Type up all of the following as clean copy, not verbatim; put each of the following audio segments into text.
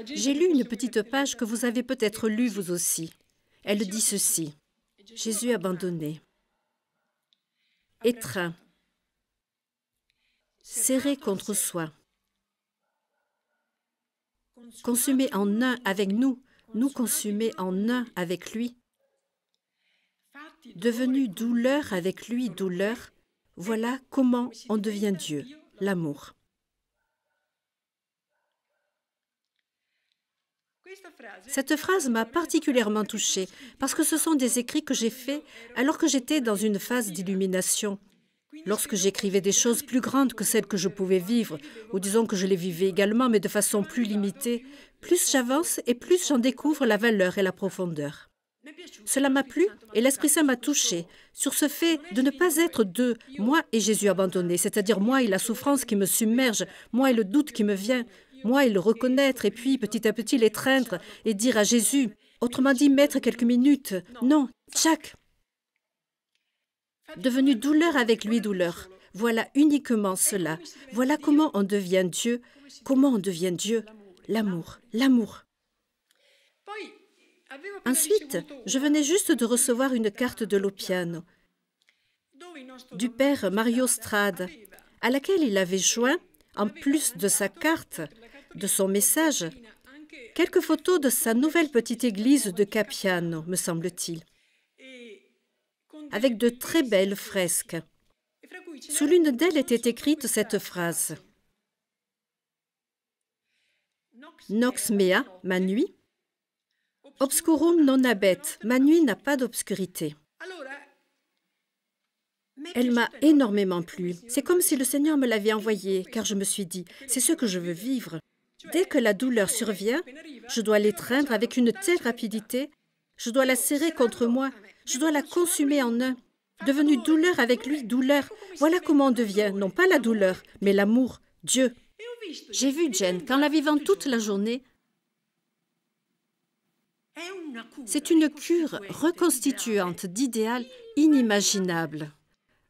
J'ai lu une petite page que vous avez peut-être lue vous aussi. Elle dit ceci. Jésus abandonné, étreint, serré contre soi, consumé en un avec nous, nous consumés en un avec lui, devenu douleur avec lui, douleur, voilà comment on devient Dieu, l'amour. Cette phrase m'a particulièrement touchée parce que ce sont des écrits que j'ai faits alors que j'étais dans une phase d'illumination. Lorsque j'écrivais des choses plus grandes que celles que je pouvais vivre, ou disons que je les vivais également, mais de façon plus limitée, plus j'avance et plus j'en découvre la valeur et la profondeur. Cela m'a plu et l'Esprit Saint m'a touché sur ce fait de ne pas être deux, moi et Jésus abandonné, c'est-à-dire moi et la souffrance qui me submerge, moi et le doute qui me vient, moi et le reconnaître et puis petit à petit l'étreindre et dire à Jésus, autrement dit mettre quelques minutes, non, Jack, devenu douleur avec lui, douleur. Voilà uniquement cela. Voilà comment on devient Dieu. Comment on devient Dieu? L'amour, l'amour. Ensuite, je venais juste de recevoir une carte de Lo Piano du père Mario Strade, à laquelle il avait joint, en plus de sa carte, de son message, quelques photos de sa nouvelle petite église de Capiano, me semble-t-il, avec de très belles fresques. Sous l'une d'elles était écrite cette phrase. Nox mea, ma nuit. Obscurum non habet, ma nuit n'a pas d'obscurité. Elle m'a énormément plu. C'est comme si le Seigneur me l'avait envoyée, car je me suis dit, c'est ce que je veux vivre. Dès que la douleur survient, je dois l'étreindre avec une telle rapidité, je dois la serrer contre moi, je dois la consumer en un. Devenu douleur avec lui, douleur. Voilà comment on devient, non pas la douleur, mais l'amour, Dieu. J'ai vu Jen, qu'en la vivant toute la journée, c'est une cure reconstituante d'idéal inimaginable.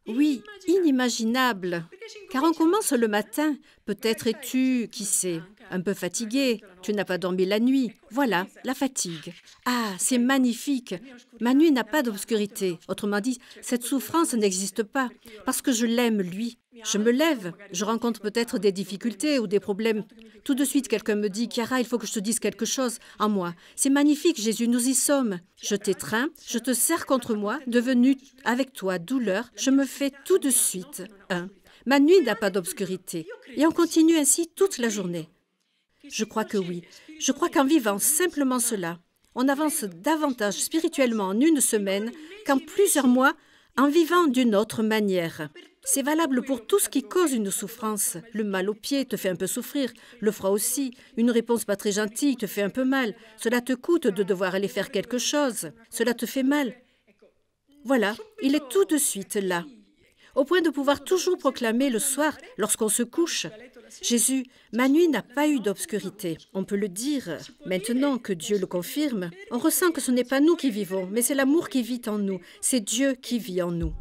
Oui, inimaginable. Car on commence le matin, peut-être es-tu, qui sait, un peu fatigué, tu n'as pas dormi la nuit. Voilà, la fatigue. Ah, c'est magnifique. Ma nuit n'a pas d'obscurité. Autrement dit, cette souffrance n'existe pas, parce que je l'aime, lui. Je me lève, je rencontre peut-être des difficultés ou des problèmes. Tout de suite, quelqu'un me dit, Chiara, il faut que je te dise quelque chose en moi. C'est magnifique, Jésus, nous y sommes. Je t'étreins, je te serre contre moi, devenu avec toi douleur, je me fais tout de suite un. Ma nuit n'a pas d'obscurité. Et on continue ainsi toute la journée. Je crois que oui. Je crois qu'en vivant simplement cela, on avance davantage spirituellement en une semaine qu'en plusieurs mois en vivant d'une autre manière. C'est valable pour tout ce qui cause une souffrance. Le mal au pied te fait un peu souffrir, le froid aussi. Une réponse pas très gentille te fait un peu mal. Cela te coûte de devoir aller faire quelque chose. Cela te fait mal. Voilà, il est tout de suite là. Au point de pouvoir toujours proclamer le soir, lorsqu'on se couche, « Jésus, ma nuit n'a pas eu d'obscurité. » On peut le dire. Maintenant que Dieu le confirme, on ressent que ce n'est pas nous qui vivons, mais c'est l'amour qui vit en nous. C'est Dieu qui vit en nous.